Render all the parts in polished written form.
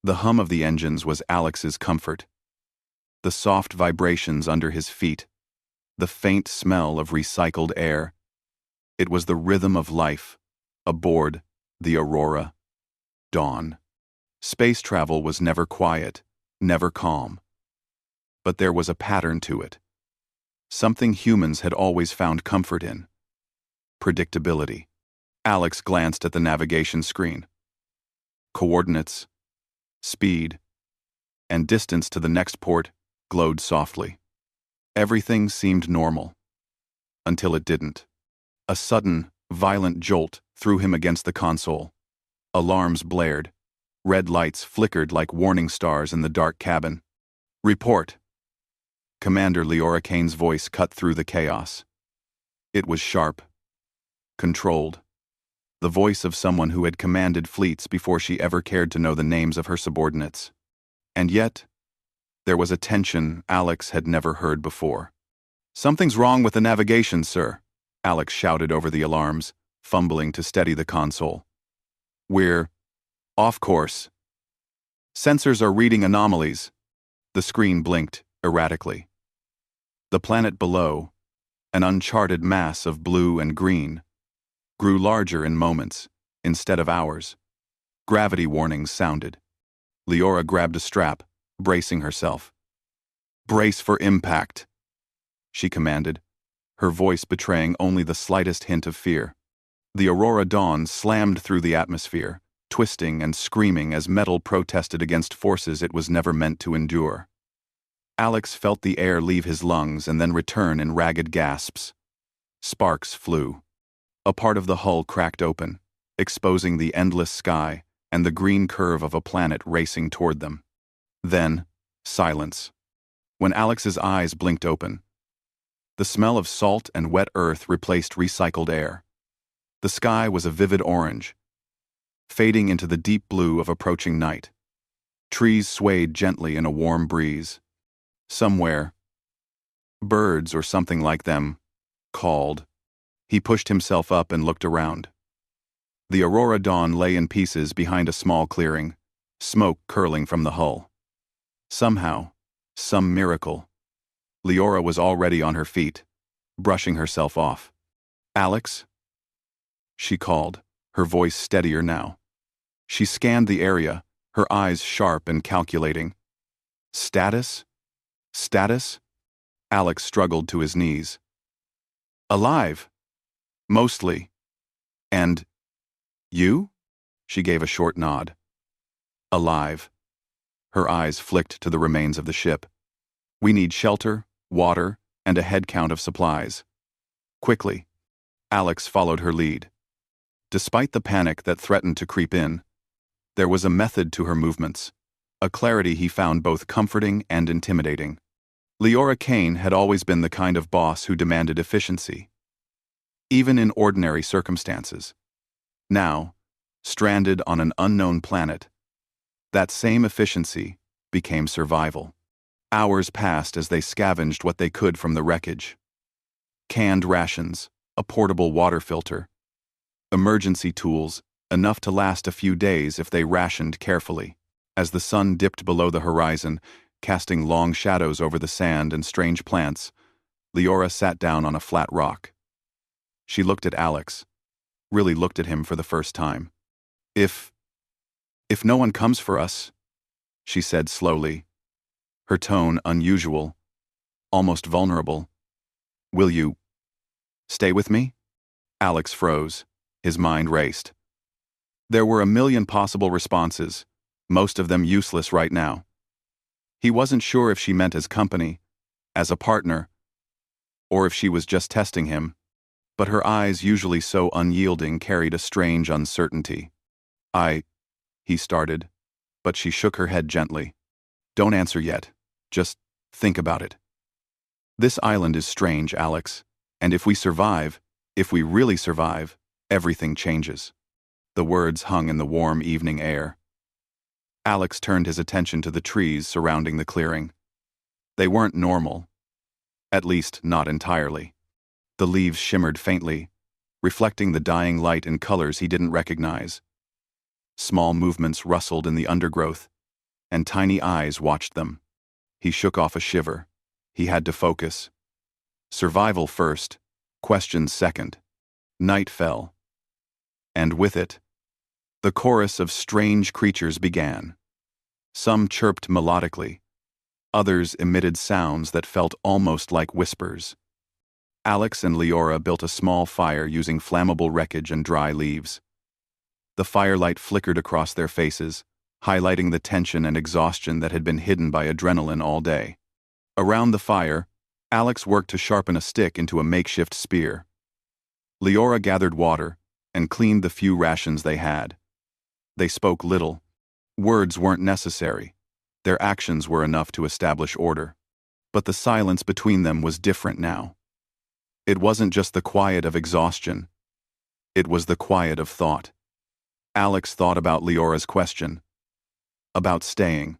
The hum of the engines was Alex's comfort. The soft vibrations under his feet, the faint smell of recycled air. It was the rhythm of life, aboard the Aurora Dawn. Space travel was never quiet, never calm. But there was a pattern to it. Something humans had always found comfort in. Predictability. Alex glanced at the navigation screen. Coordinates, speed, and distance to the next port glowed softly. Everything seemed normal. Until it didn't. A sudden, violent jolt threw him against the console. Alarms blared. Red lights flickered like warning stars in the dark cabin. "Report." Commander Leora Kane's voice cut through the chaos. It was sharp, controlled. The voice of someone who had commanded fleets before she ever cared to know the names of her subordinates. And yet, there was a tension Alex had never heard before. "Something's wrong with the navigation, sir," Alex shouted over the alarms, fumbling to steady the console. "We're off course. Sensors are reading anomalies." The screen blinked erratically. The planet below, an uncharted mass of blue and green, grew larger in moments instead of hours. Gravity warnings sounded. Leora grabbed a strap, bracing herself. "Brace for impact," she commanded, her voice betraying only the slightest hint of fear. The Aurora Dawn slammed through the atmosphere, twisting and screaming as metal protested against forces it was never meant to endure. Alex felt the air leave his lungs and then return in ragged gasps. Sparks flew. A part of the hull cracked open, exposing the endless sky and the green curve of a planet racing toward them. Then, silence. When Alex's eyes blinked open, the smell of salt and wet earth replaced recycled air. The sky was a vivid orange, fading into the deep blue of approaching night. Trees swayed gently in a warm breeze. Somewhere, birds or something like them, called. He pushed himself up and looked around. The Aurora Dawn lay in pieces behind a small clearing, smoke curling from the hull. Somehow, some miracle, Leora was already on her feet, brushing herself off. "Alex?" she called, her voice steadier now. She scanned the area, her eyes sharp and calculating. "Status? Status?" Alex struggled to his knees. "Alive. Mostly. And you?" She gave a short nod. "Alive." Her eyes flicked to the remains of the ship. "We need shelter, water, and a head count of supplies. Quickly." Alex followed her lead. Despite the panic that threatened to creep in, there was a method to her movements, a clarity he found both comforting and intimidating. Leora Kane had always been the kind of boss who demanded efficiency, even in ordinary circumstances. Now, stranded on an unknown planet, that same efficiency became survival. Hours passed as they scavenged what they could from the wreckage. Canned rations, a portable water filter, emergency tools, enough to last a few days if they rationed carefully. As the sun dipped below the horizon, casting long shadows over the sand and strange plants, Leora sat down on a flat rock. She looked at Alex, really looked at him for the first time. If no one comes for us," she said slowly, her tone unusual, almost vulnerable, "will you stay with me?" Alex froze, his mind raced. There were a million possible responses, most of them useless right now. He wasn't sure if she meant as company, as a partner, or if she was just testing him, but her eyes, usually so unyielding, carried a strange uncertainty. He started, but she shook her head gently. "Don't answer yet. Just think about it. This island is strange, Alex, and if we survive, if we really survive, everything changes." The words hung in the warm evening air. Alex turned his attention to the trees surrounding the clearing. They weren't normal, at least not entirely. The leaves shimmered faintly, reflecting the dying light in colors he didn't recognize. Small movements rustled in the undergrowth, and tiny eyes watched them. He shook off a shiver. He had to focus. Survival first, questions second. Night fell. And with it, the chorus of strange creatures began. Some chirped melodically. Others emitted sounds that felt almost like whispers. Alex and Leora built a small fire using flammable wreckage and dry leaves. The firelight flickered across their faces, highlighting the tension and exhaustion that had been hidden by adrenaline all day. Around the fire, Alex worked to sharpen a stick into a makeshift spear. Leora gathered water and cleaned the few rations they had. They spoke little. Words weren't necessary. Their actions were enough to establish order. But the silence between them was different now. It wasn't just the quiet of exhaustion. It was the quiet of thought. Alex thought about Leora's question. About staying.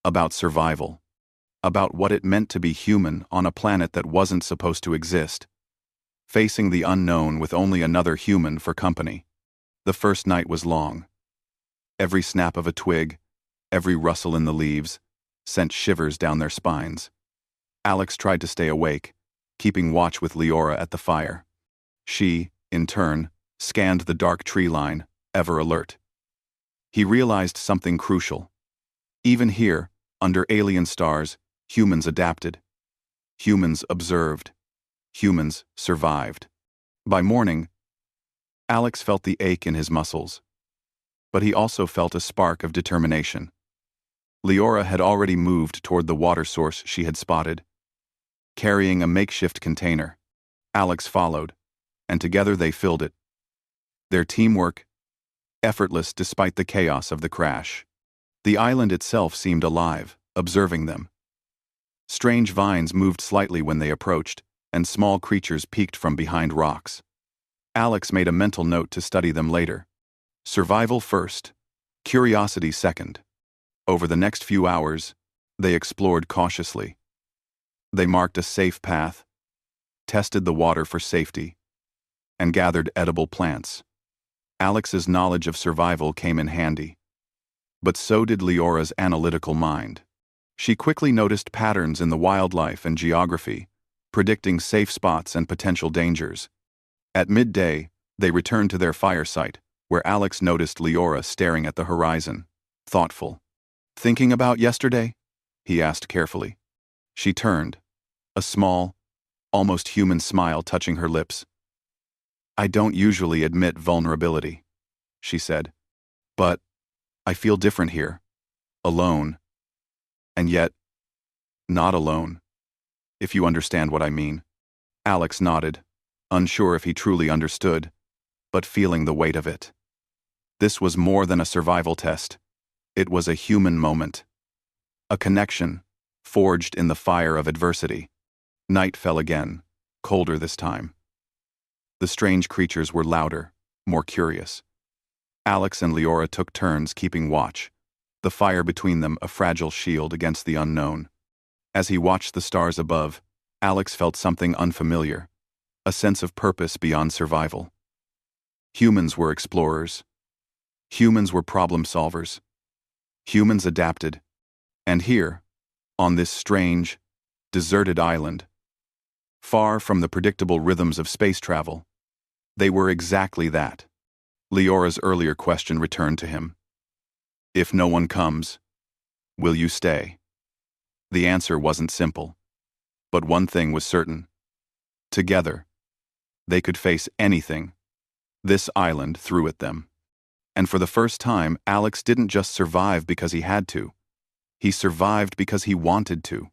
About survival. About what it meant to be human on a planet that wasn't supposed to exist. Facing the unknown with only another human for company. The first night was long. Every snap of a twig, every rustle in the leaves, sent shivers down their spines. Alex tried to stay awake, keeping watch with Leora at the fire. She, in turn, scanned the dark tree line, ever alert. He realized something crucial. Even here, under alien stars, humans adapted. Humans observed. Humans survived. By morning, Alex felt the ache in his muscles. But he also felt a spark of determination. Leora had already moved toward the water source she had spotted. Carrying a makeshift container, Alex followed, and together they filled it. Their teamwork, effortless despite the chaos of the crash. The island itself seemed alive, observing them. Strange vines moved slightly when they approached, and small creatures peeked from behind rocks. Alex made a mental note to study them later. Survival first, curiosity second. Over the next few hours, they explored cautiously. They marked a safe path, tested the water for safety, and gathered edible plants. Alex's knowledge of survival came in handy. But so did Leora's analytical mind. She quickly noticed patterns in the wildlife and geography, predicting safe spots and potential dangers. At midday, they returned to their fire site, where Alex noticed Leora staring at the horizon, thoughtful. "Thinking about yesterday?" he asked carefully. She turned, a small, almost human smile touching her lips. "I don't usually admit vulnerability," she said. "But I feel different here. Alone. And yet, not alone. If you understand what I mean." Alex nodded, unsure if he truly understood, but feeling the weight of it. This was more than a survival test. It was a human moment. A connection, forged in the fire of adversity. Night fell again, colder this time. The strange creatures were louder, more curious. Alex and Leora took turns keeping watch, the fire between them a fragile shield against the unknown. As he watched the stars above, Alex felt something unfamiliar, a sense of purpose beyond survival. Humans were explorers. Humans were problem solvers. Humans adapted. And here, on this strange, deserted island, far from the predictable rhythms of space travel, they were exactly that. Leora's earlier question returned to him. "If no one comes, will you stay?" The answer wasn't simple. But one thing was certain. Together, they could face anything. This island threw at them. And for the first time, Alex didn't just survive because he had to. He survived because he wanted to.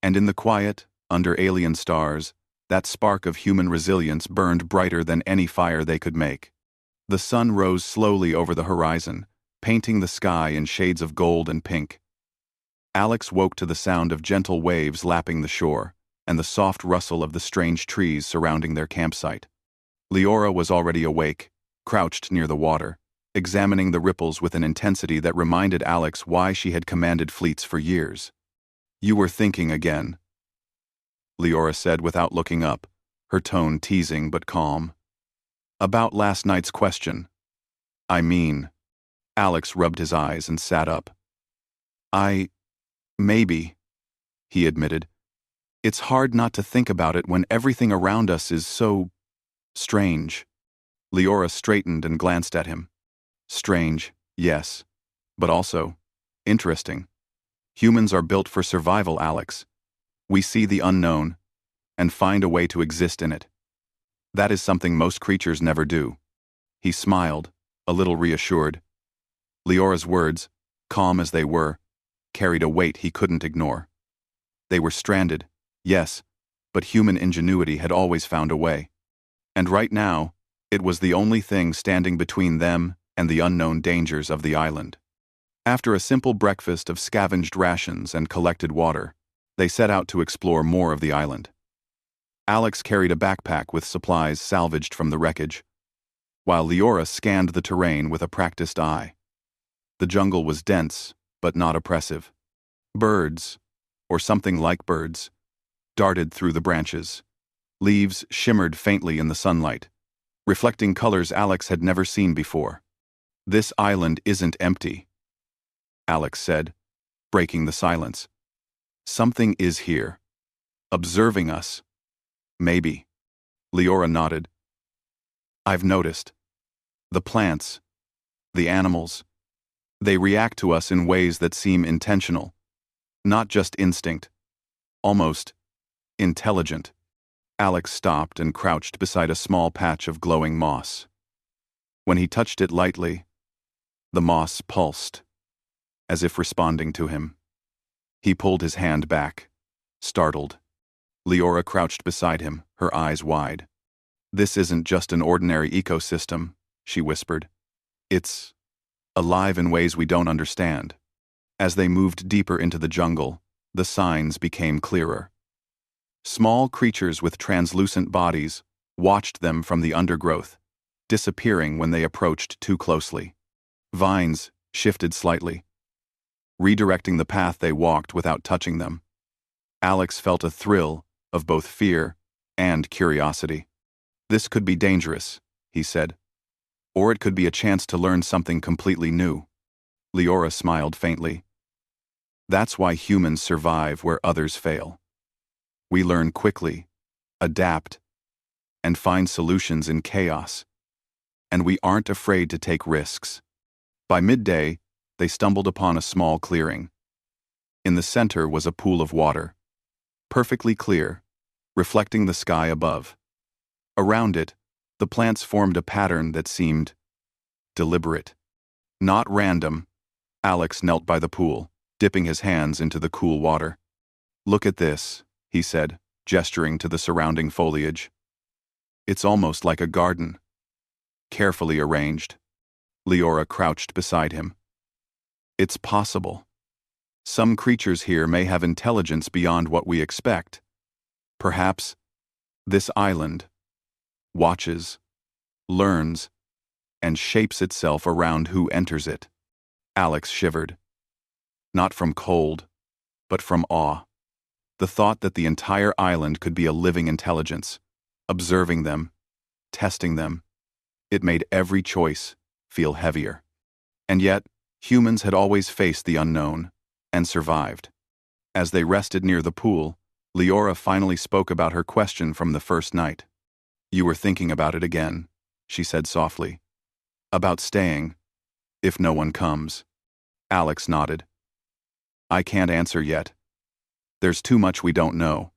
And in the quiet, under alien stars, that spark of human resilience burned brighter than any fire they could make. The sun rose slowly over the horizon, painting the sky in shades of gold and pink. Alex woke to the sound of gentle waves lapping the shore, and the soft rustle of the strange trees surrounding their campsite. Leora was already awake, crouched near the water, examining the ripples with an intensity that reminded Alex why she had commanded fleets for years. "You were thinking again," Leora said without looking up, her tone teasing but calm. "About last night's question." "I mean..." Alex rubbed his eyes and sat up. Maybe, he admitted. It's hard not to think about it when everything around us is so strange. Leora straightened and glanced at him. Strange, yes, but also interesting. Humans are built for survival, Alex. We see the unknown and find a way to exist in it. That is something most creatures never do. He smiled, a little reassured. Leora's words, calm as they were, carried a weight he couldn't ignore. They were stranded, yes, but human ingenuity had always found a way. And right now, it was the only thing standing between them and the unknown dangers of the island. After a simple breakfast of scavenged rations and collected water, they set out to explore more of the island. Alex carried a backpack with supplies salvaged from the wreckage, while Leora scanned the terrain with a practiced eye. The jungle was dense, but not oppressive. Birds, or something like birds, darted through the branches. Leaves shimmered faintly in the sunlight, reflecting colors Alex had never seen before. This island isn't empty, Alex said, breaking the silence. Something is here, observing us. Maybe. Leora nodded. I've noticed. The plants, the animals, they react to us in ways that seem intentional, not just instinct, almost intelligent. Alex stopped and crouched beside a small patch of glowing moss. When he touched it lightly, the moss pulsed, as if responding to him. He pulled his hand back, startled. Leora crouched beside him, her eyes wide. This isn't just an ordinary ecosystem, she whispered. It's alive in ways we don't understand. As they moved deeper into the jungle, the signs became clearer. Small creatures with translucent bodies watched them from the undergrowth, disappearing when they approached too closely. Vines shifted slightly, redirecting the path they walked without touching them. Alex felt a thrill of both fear and curiosity. This could be dangerous, he said, or it could be a chance to learn something completely new. Leora smiled faintly. That's why humans survive where others fail. We learn quickly, adapt, and find solutions in chaos. And we aren't afraid to take risks. By midday, they stumbled upon a small clearing. In the center was a pool of water, perfectly clear, reflecting the sky above. Around it, the plants formed a pattern that seemed deliberate. Not random. Alex knelt by the pool, dipping his hands into the cool water. Look at this, he said, gesturing to the surrounding foliage. It's almost like a garden. Carefully arranged. Leora crouched beside him. It's possible. Some creatures here may have intelligence beyond what we expect. Perhaps this island watches, learns, and shapes itself around who enters it. Alex shivered. Not from cold, but from awe. The thought that the entire island could be a living intelligence, observing them, testing them, it made every choice feel heavier. And yet, humans had always faced the unknown and survived. As they rested near the pool, Leora finally spoke about her question from the first night. You were thinking about it again, she said softly. About staying, if no one comes. Alex nodded. I can't answer yet. There's too much we don't know.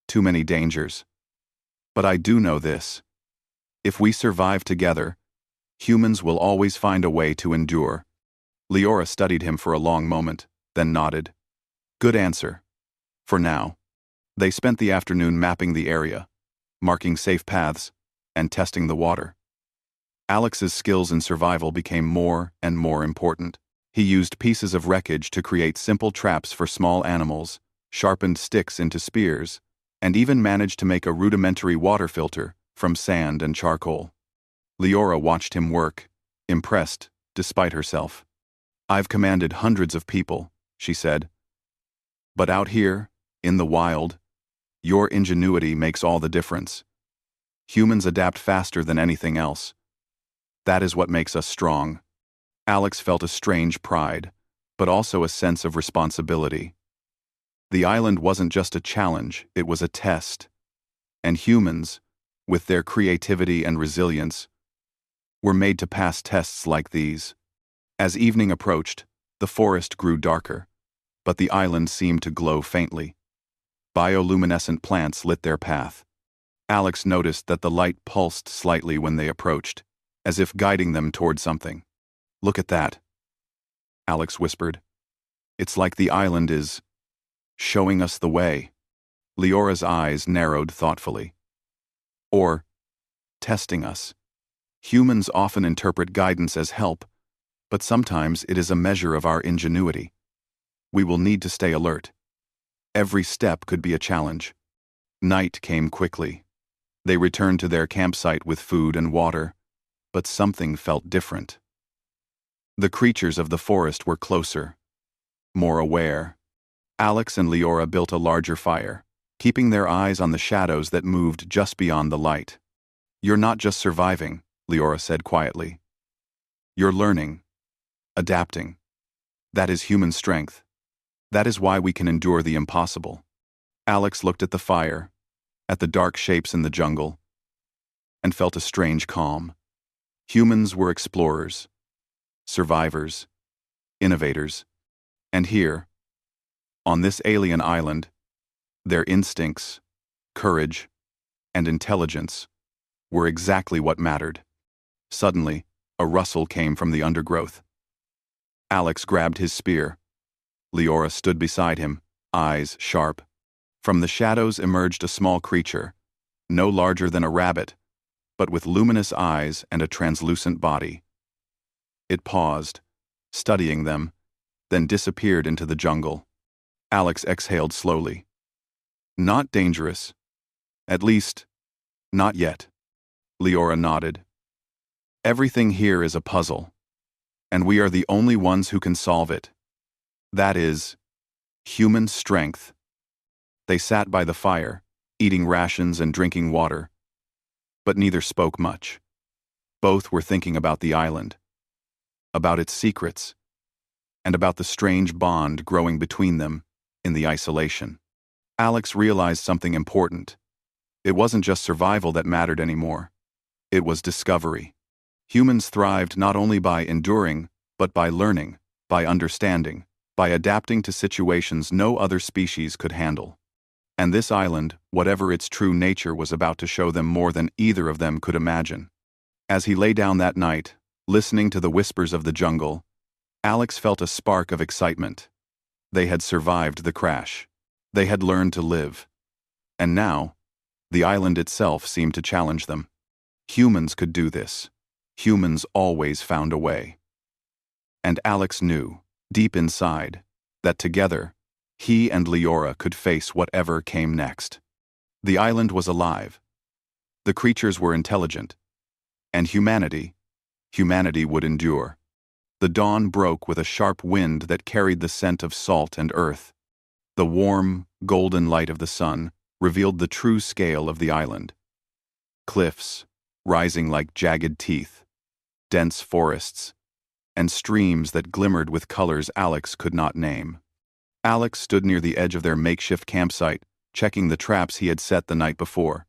Too many dangers. But I do know this. If we survive together, humans will always find a way to endure. Leora studied him for a long moment, then nodded. Good answer. For now. They spent the afternoon mapping the area, marking safe paths, and testing the water. Alex's skills in survival became more and more important. He used pieces of wreckage to create simple traps for small animals, sharpened sticks into spears, and even managed to make a rudimentary water filter from sand and charcoal. Leora watched him work, impressed despite herself. I've commanded hundreds of people, she said. But out here, in the wild, your ingenuity makes all the difference. Humans adapt faster than anything else. That is what makes us strong. Alex felt a strange pride, but also a sense of responsibility. The island wasn't just a challenge, it was a test. And humans, with their creativity and resilience, were made to pass tests like these. As evening approached, the forest grew darker, but the island seemed to glow faintly. Bioluminescent plants lit their path. Alex noticed that the light pulsed slightly when they approached, as if guiding them toward something. "Look at that," Alex whispered. "It's like the island is showing us the way." Leora's eyes narrowed thoughtfully. "Or testing us. Humans often interpret guidance as help, but sometimes it is a measure of our ingenuity. We will need to stay alert. Every step could be a challenge." Night came quickly. They returned to their campsite with food and water, but something felt different. The creatures of the forest were closer, more aware. Alex and Leora built a larger fire, keeping their eyes on the shadows that moved just beyond the light. "You're not just surviving," Leora said quietly. "You're learning, adapting. That is human strength. That is why we can endure the impossible." Alex looked at the fire, at the dark shapes in the jungle, and felt a strange calm. Humans were explorers, survivors, innovators. And here, on this alien island, their instincts, courage, and intelligence were exactly what mattered. Suddenly, a rustle came from the undergrowth. Alex grabbed his spear. Leora stood beside him, eyes sharp. From the shadows emerged a small creature, no larger than a rabbit, but with luminous eyes and a translucent body. It paused, studying them, then disappeared into the jungle. Alex exhaled slowly. "Not dangerous. At least, not yet." Leora nodded. "Everything here is a puzzle, and we are the only ones who can solve it. That is, human strength." They sat by the fire, eating rations and drinking water, but neither spoke much. Both were thinking about the island, about its secrets, and about the strange bond growing between them in the isolation. Alex realized something important. It wasn't just survival that mattered anymore. It was discovery. Humans thrived not only by enduring, but by learning, by understanding, by adapting to situations no other species could handle. And this island, whatever its true nature, was about to show them more than either of them could imagine. As he lay down that night, listening to the whispers of the jungle, Alex felt a spark of excitement. They had survived the crash. They had learned to live. And now, the island itself seemed to challenge them. Humans could do this. Humans always found a way. And Alex knew, deep inside, that together, he and Leora could face whatever came next. The island was alive. The creatures were intelligent. And humanity would endure. The dawn broke with a sharp wind that carried the scent of salt and earth. The warm, golden light of the sun revealed the true scale of the island. Cliffs, rising like jagged teeth, dense forests, and streams that glimmered with colors Alex could not name. Alex stood near the edge of their makeshift campsite, checking the traps he had set the night before.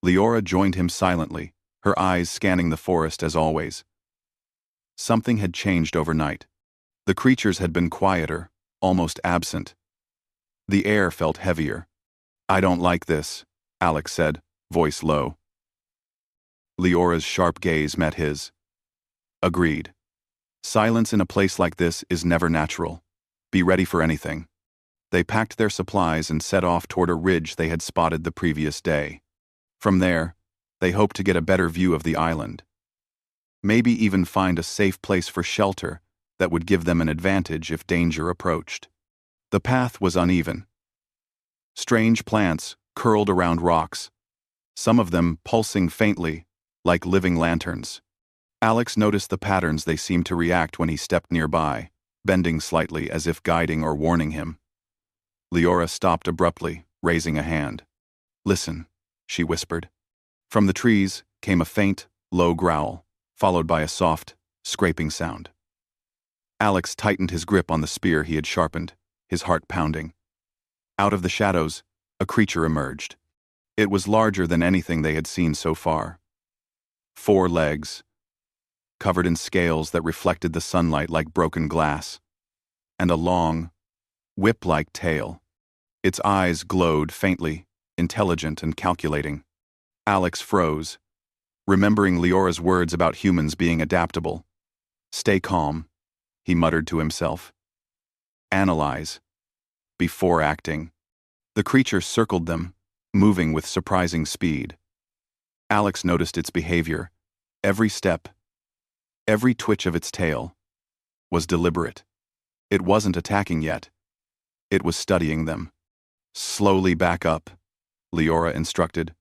Leora joined him silently, her eyes scanning the forest as always. Something had changed overnight. The creatures had been quieter, almost absent. The air felt heavier. "I don't like this," Alex said, voice low. Leora's sharp gaze met his. "Agreed. Silence in a place like this is never natural. Be ready for anything." They packed their supplies and set off toward a ridge they had spotted the previous day. From there, they hoped to get a better view of the island. Maybe even find a safe place for shelter that would give them an advantage if danger approached. The path was uneven. Strange plants curled around rocks, some of them pulsing faintly, like living lanterns. Alex noticed the patterns they seemed to react when he stepped nearby, bending slightly as if guiding or warning him. Leora stopped abruptly, raising a hand. "Listen," she whispered. From the trees came a faint, low growl, followed by a soft, scraping sound. Alex tightened his grip on the spear he had sharpened, his heart pounding. Out of the shadows, a creature emerged. It was larger than anything they had seen so far. 4 legs, covered in scales that reflected the sunlight like broken glass, and a long, whip-like tail. Its eyes glowed faintly, intelligent and calculating. Alex froze, remembering Leora's words about humans being adaptable. "Stay calm," he muttered to himself. "Analyze before acting." The creature circled them, moving with surprising speed. Alex noticed its behavior. Every step, every twitch of its tail, was deliberate. It wasn't attacking yet. It was studying them. "Slowly back up," Leora instructed.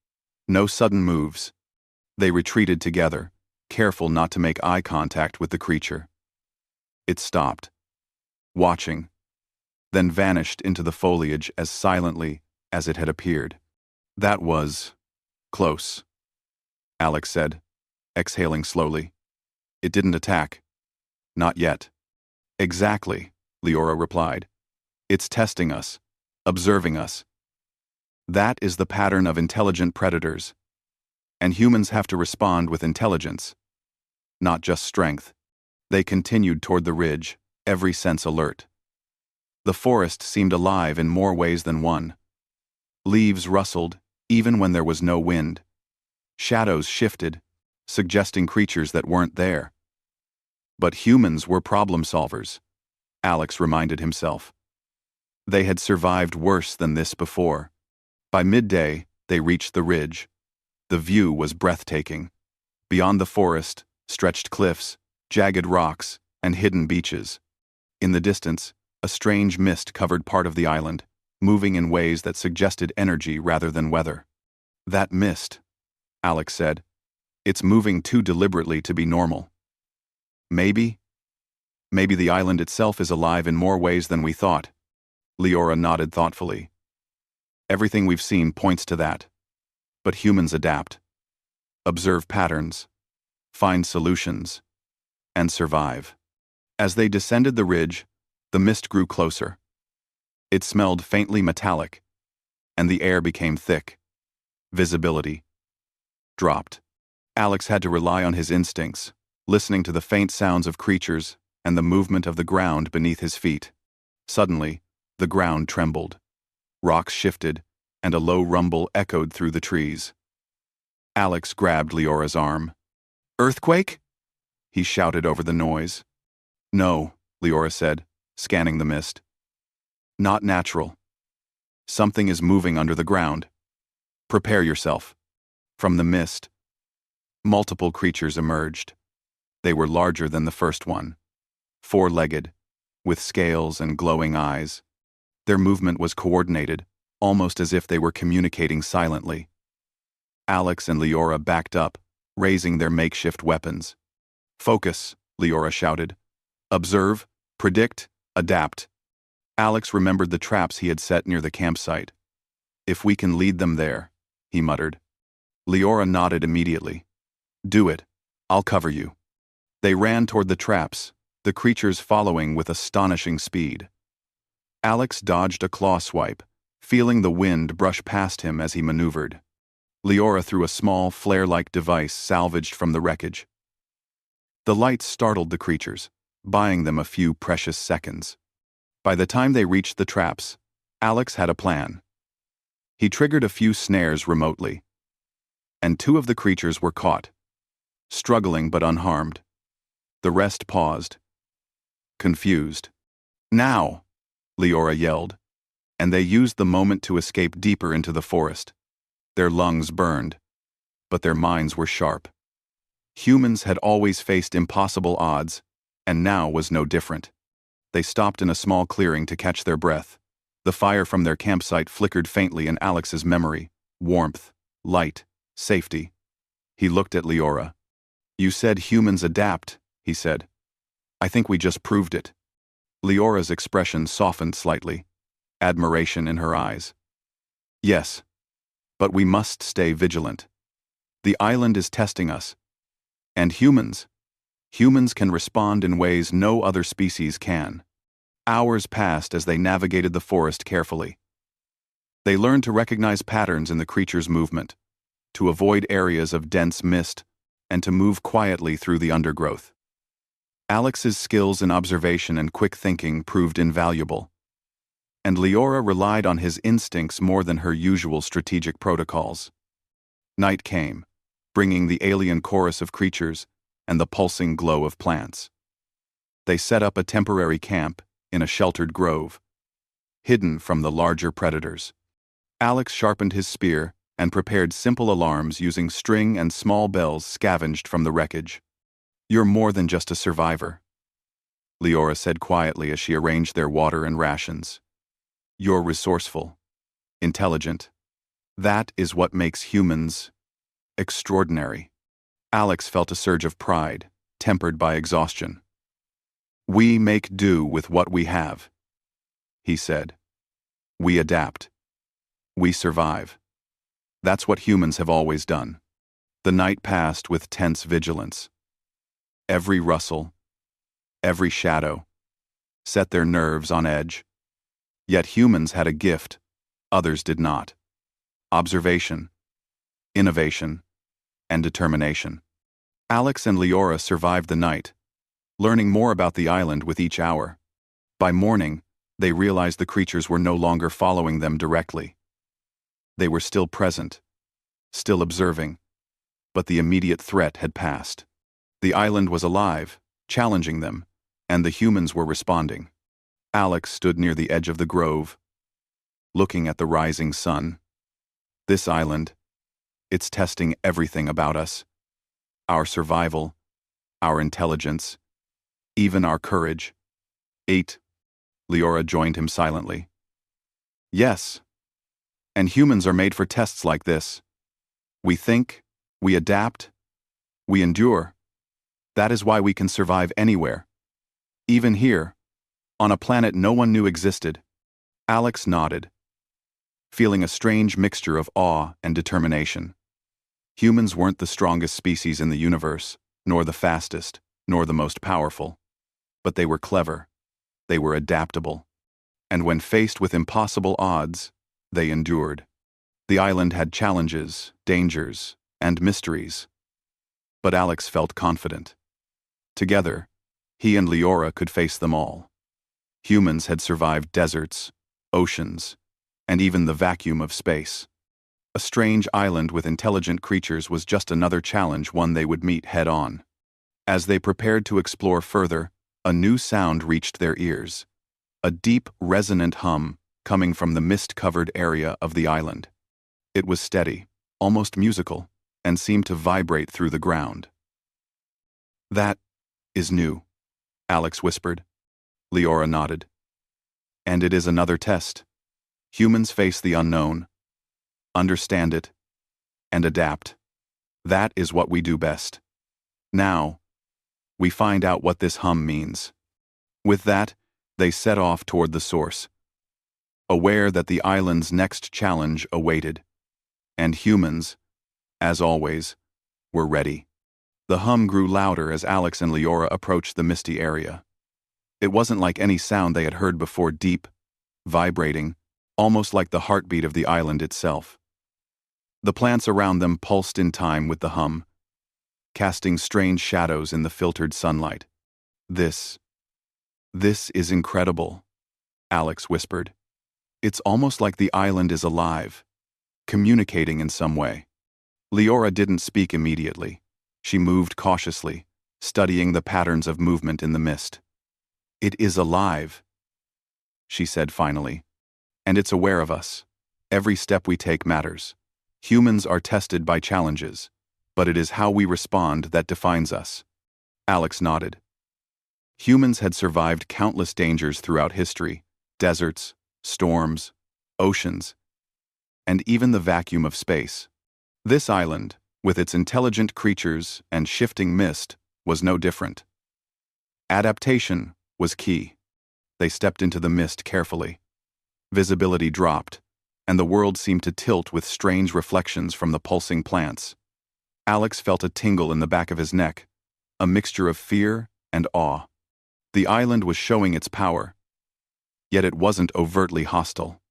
"No sudden moves." They retreated together, careful not to make eye contact with the creature. It stopped, watching, then vanished into the foliage as silently as it had appeared. "That was close," Alex said, exhaling slowly. "It didn't attack. Not yet." "Exactly," Leora replied. "It's testing us, observing us. That is the pattern of intelligent predators. And humans have to respond with intelligence, not just strength." They continued toward the ridge, every sense alert. The forest seemed alive in more ways than one. Leaves rustled, even when there was no wind. Shadows shifted, suggesting creatures that weren't there. But humans were problem solvers, Alex reminded himself. They had survived worse than this before. By midday, they reached the ridge. The view was breathtaking. Beyond the forest stretched cliffs, jagged rocks, and hidden beaches. In the distance, a strange mist covered part of the island, moving in ways that suggested energy rather than weather. "That mist," Alex said. "It's moving too deliberately to be normal." Maybe the island itself is alive in more ways than we thought." Leora nodded thoughtfully. "Everything we've seen points to that. But humans adapt, observe patterns, find solutions, and survive." As they descended the ridge, the mist grew closer. It smelled faintly metallic, and the air became thick. Visibility dropped. Alex had to rely on his instincts, listening to the faint sounds of creatures and the movement of the ground beneath his feet. Suddenly, the ground trembled. Rocks shifted, and a low rumble echoed through the trees. Alex grabbed Leora's arm. "Earthquake?" he shouted over the noise. "No," Leora said, scanning the mist. "Not natural. Something is moving under the ground. Prepare yourself." From the mist, multiple creatures emerged. They were larger than the first one, 4-legged, with scales and glowing eyes. Their movement was coordinated, almost as if they were communicating silently. Alex and Leora backed up, raising their makeshift weapons. "Focus," Leora shouted. "Observe, predict, adapt." Alex remembered the traps he had set near the campsite. "If we can lead them there," he muttered. Leora nodded immediately. "Do it. I'll cover you." They ran toward the traps, the creatures following with astonishing speed. Alex dodged a claw swipe, feeling the wind brush past him as he maneuvered. Leora threw a small, flare-like device salvaged from the wreckage. The light startled the creatures, buying them a few precious seconds. By the time they reached the traps, Alex had a plan. He triggered a few snares remotely, and 2 of the creatures were caught, struggling but unharmed. The rest paused, confused. "Now!" Leora yelled, and they used the moment to escape deeper into the forest. Their lungs burned, but their minds were sharp. Humans had always faced impossible odds, and now was no different. They stopped in a small clearing to catch their breath. The fire from their campsite flickered faintly in Alex's memory. Warmth, light, safety. He looked at Leora. "You said humans adapt," he said. "I think we just proved it." Leora's expression softened slightly, admiration in her eyes. "Yes, but we must stay vigilant. The island is testing us. And humans, Humans can respond in ways no other species can. Hours passed as they navigated the forest carefully. They learned to recognize patterns in the creature's movement, to avoid areas of dense mist, and to move quietly through the undergrowth. Alex's skills in observation and quick thinking proved invaluable, and Leora relied on his instincts more than her usual strategic protocols. Night came, bringing the alien chorus of creatures and the pulsing glow of plants. They set up a temporary camp in a sheltered grove, hidden from the larger predators. Alex sharpened his spear and prepared simple alarms using string and small bells scavenged from the wreckage. "You're more than just a survivor," Leora said quietly as she arranged their water and rations. "You're resourceful, intelligent. That is what makes humans extraordinary." Alex felt a surge of pride, tempered by exhaustion. "We make do with what we have," he said. "We adapt. We survive. That's what humans have always done." The night passed with tense vigilance. Every rustle, every shadow, set their nerves on edge. Yet humans had a gift, others did not. Observation, innovation, and determination. Alex and Leora survived the night, learning more about the island with each hour. By morning, they realized the creatures were no longer following them directly. They were still present, still observing, but the immediate threat had passed. The island was alive, challenging them, and the humans were responding. Alex stood near the edge of the grove, looking at the rising sun. This island, it's testing everything about us. Our survival, our intelligence, even our courage. 8. Leora joined him silently. "Yes. And humans are made for tests like this. We think, we adapt, we endure. That is why we can survive anywhere. Even here, on a planet no one knew existed." Alex nodded, feeling a strange mixture of awe and determination. Humans weren't the strongest species in the universe, nor the fastest, nor the most powerful. But they were clever, they were adaptable, and when faced with impossible odds, they endured. The island had challenges, dangers, and mysteries. But Alex felt confident. Together, he and Leora could face them all. Humans had survived deserts, oceans, and even the vacuum of space. A strange island with intelligent creatures was just another challenge, one they would meet head-on. As they prepared to explore further, a new sound reached their ears. A deep, resonant hum coming from the mist-covered area of the island. It was steady, almost musical, and seemed to vibrate through the ground. "That is new," Alex whispered. Leora nodded. "And it is another test. Humans face the unknown, understand it, and adapt. That is what we do best. Now, we find out what this hum means." With that, they set off toward the source, aware that the island's next challenge awaited. And humans, as always, were ready. The hum grew louder as Alex and Leora approached the misty area. It wasn't like any sound they had heard before, deep, vibrating, almost like the heartbeat of the island itself. The plants around them pulsed in time with the hum, casting strange shadows in the filtered sunlight. This is incredible," Alex whispered. "It's almost like the island is alive, communicating in some way." Leora didn't speak immediately. She moved cautiously, studying the patterns of movement in the mist. "It is alive," she said finally, "and it's aware of us. Every step we take matters. Humans are tested by challenges, but it is how we respond that defines us." Alex nodded. Humans had survived countless dangers throughout history: deserts, storms, oceans, and even the vacuum of space. This island, with its intelligent creatures and shifting mist, was no different. Adaptation was key. They stepped into the mist carefully. Visibility dropped, and the world seemed to tilt with strange reflections from the pulsing plants. Alex felt a tingle in the back of his neck, a mixture of fear and awe. The island was showing its power, yet it wasn't overtly hostile.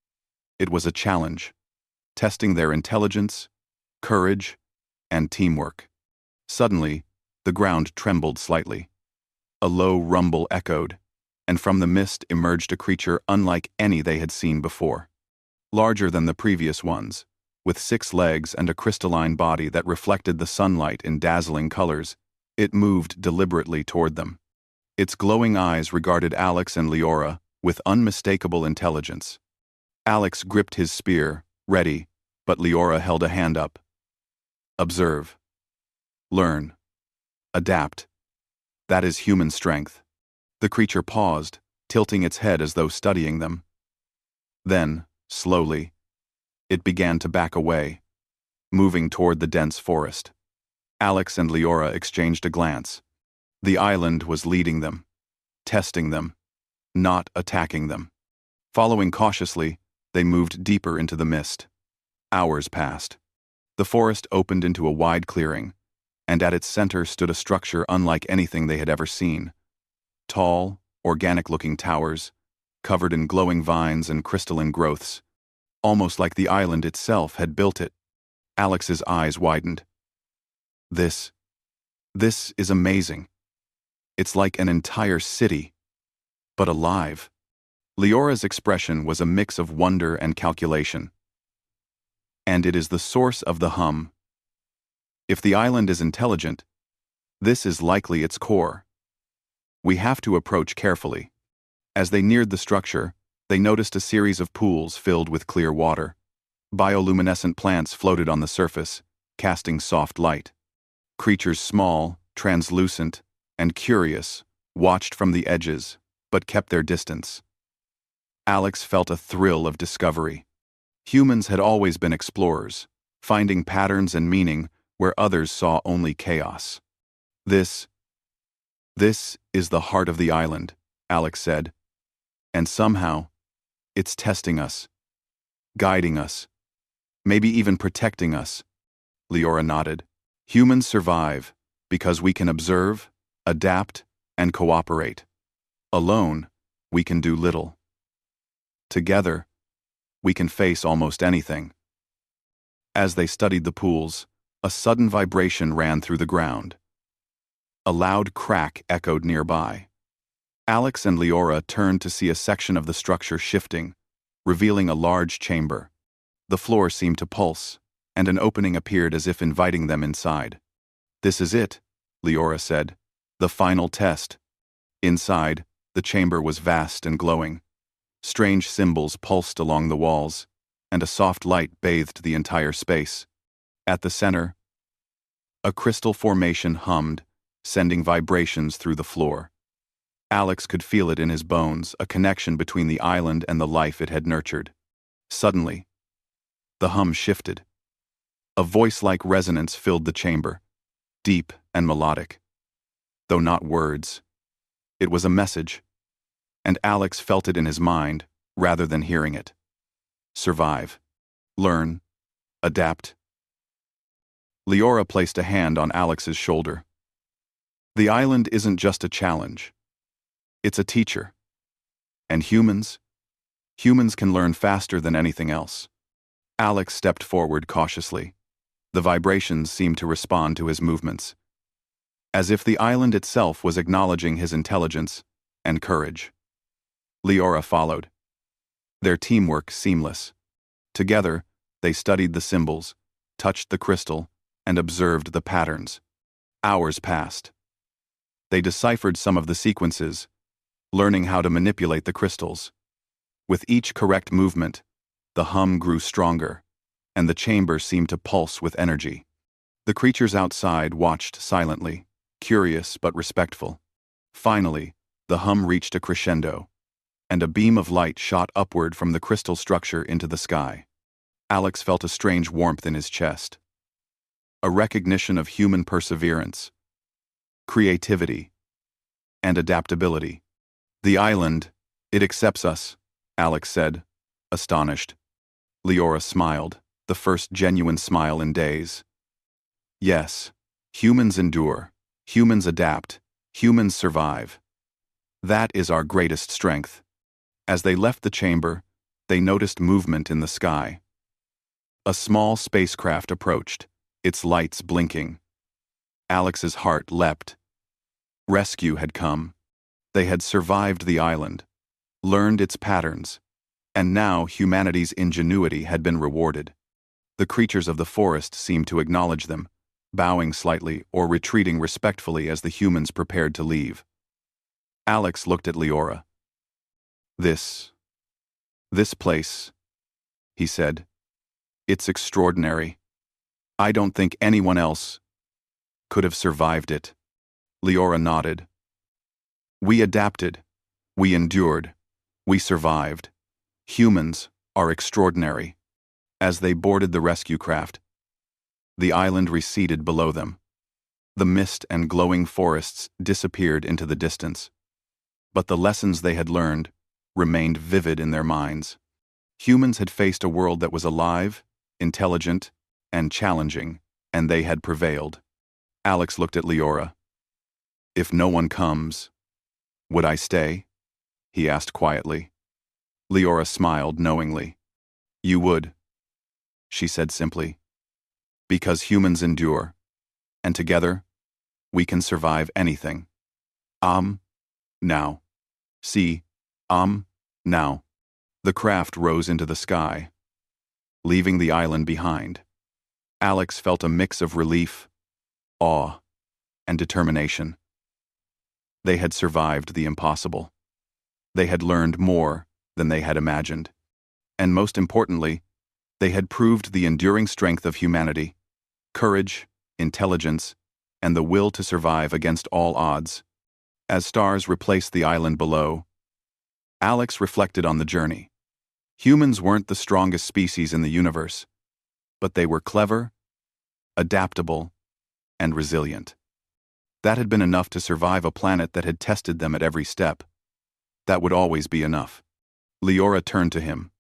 It was a challenge, testing their intelligence, courage, and teamwork. Suddenly, the ground trembled slightly. A low rumble echoed, and from the mist emerged a creature unlike any they had seen before. Larger than the previous ones, with 6 legs and a crystalline body that reflected the sunlight in dazzling colors, it moved deliberately toward them. Its glowing eyes regarded Alex and Leora with unmistakable intelligence. Alex gripped his spear, ready, but Leora held a hand up. Observe. Learn. Adapt. That is human strength. The creature paused, tilting its head as though studying them. Then, slowly, it began to back away, moving toward the dense forest. Alex and Leora exchanged a glance. The island was leading them, testing them, not attacking them. Following cautiously, they moved deeper into the mist. Hours passed. The forest opened into a wide clearing, and at its center stood a structure unlike anything they had ever seen. Tall, organic-looking towers, covered in glowing vines and crystalline growths, almost like the island itself had built it. Alex's eyes widened. This is amazing. It's like an entire city, but alive. Leora's expression was a mix of wonder and calculation. And it is the source of the hum. If the island is intelligent, this is likely its core. We have to approach carefully. As they neared the structure, they noticed a series of pools filled with clear water. Bioluminescent plants floated on the surface, casting soft light. Creatures small, translucent, and curious watched from the edges, but kept their distance. Alex felt a thrill of discovery. Humans had always been explorers, finding patterns and meaning where others saw only chaos. This is the heart of the island, Alex said. And somehow, it's testing us, guiding us, maybe even protecting us. Leora nodded. Humans survive because we can observe, adapt, and cooperate. Alone, we can do little. Together, we can face almost anything. As they studied the pools, a sudden vibration ran through the ground. A loud crack echoed nearby. Alex and Leora turned to see a section of the structure shifting, revealing a large chamber. The floor seemed to pulse, and an opening appeared as if inviting them inside. This is it, Leora said. The final test. Inside, the chamber was vast and glowing. Strange symbols pulsed along the walls, and a soft light bathed the entire space. At the center, a crystal formation hummed, sending vibrations through the floor. Alex could feel it in his bones, a connection between the island and the life it had nurtured. Suddenly, the hum shifted. A voice-like resonance filled the chamber, deep and melodic. Though not words, it was a message, and Alex felt it in his mind rather than hearing it. Survive. Learn. Adapt. Leora placed a hand on Alex's shoulder. The island isn't just a challenge. It's a teacher. And humans can learn faster than anything else. Alex stepped forward cautiously. The vibrations seemed to respond to his movements, as if the island itself was acknowledging his intelligence and courage. Leora followed, their teamwork seamless. Together, they studied the symbols, touched the crystal, and observed the patterns. Hours passed. They deciphered some of the sequences, learning how to manipulate the crystals. With each correct movement, the hum grew stronger, and the chamber seemed to pulse with energy. The creatures outside watched silently, curious but respectful. Finally, the hum reached a crescendo, and a beam of light shot upward from the crystal structure into the sky. Alex felt a strange warmth in his chest. A recognition of human perseverance, creativity, and adaptability. The island, it accepts us, Alex said, astonished. Leora smiled, the first genuine smile in days. Yes, humans endure, Humans adapt, humans survive. That is our greatest strength. As they left the chamber, they noticed movement in the sky. A small spacecraft approached, its lights blinking. Alex's heart leapt. Rescue had come. They had survived the island, learned its patterns, and now humanity's ingenuity had been rewarded. The creatures of the forest seemed to acknowledge them, bowing slightly or retreating respectfully as the humans prepared to leave. Alex looked at Leora. This place, he said. It's extraordinary. I don't think anyone else could have survived it. Leora nodded. We adapted. We endured. We survived. Humans are extraordinary. As they boarded the rescue craft, the island receded below them. The mist and glowing forests disappeared into the distance. But the lessons they had learned remained vivid in their minds. Humans had faced a world that was alive, intelligent, and challenging, and they had prevailed. Alex looked at Leora. If no one comes, would I stay? He asked quietly. Leora smiled knowingly. You would, she said simply. Because humans endure, and together, we can survive anything. Now. See, now. The craft rose into the sky, leaving the island behind. Alex felt a mix of relief, awe, and determination. They had survived the impossible. They had learned more than they had imagined. And most importantly, they had proved the enduring strength of humanity, courage, intelligence, and the will to survive against all odds. As stars replaced the island below, Alex reflected on the journey. Humans weren't the strongest species in the universe, but they were clever, adaptable, and resilient. That had been enough to survive a planet that had tested them at every step. That would always be enough. Leora turned to him,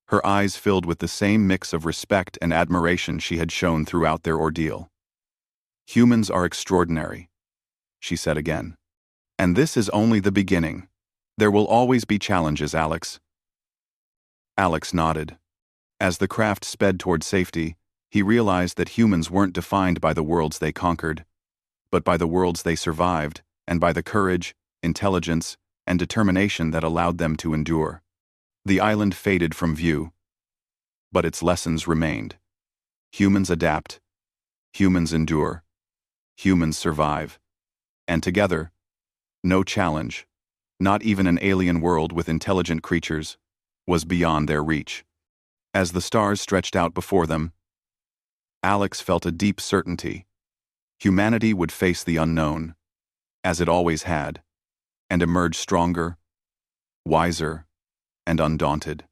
her eyes filled with the same mix of respect and admiration she had shown throughout their ordeal. Humans are extraordinary, she said again. And this is only the beginning. There will always be challenges, Alex. Alex nodded. As the craft sped toward safety, he realized that humans weren't defined by the worlds they conquered, but by the worlds they survived, and by the courage, intelligence, and determination that allowed them to endure. The island faded from view, but its lessons remained. Humans adapt, humans endure, humans survive, and together, no challenge, not even an alien world with intelligent creatures, was beyond their reach. As the stars stretched out before them, Alex felt a deep certainty. Humanity would face the unknown, as it always had, and emerge stronger, wiser, and undaunted.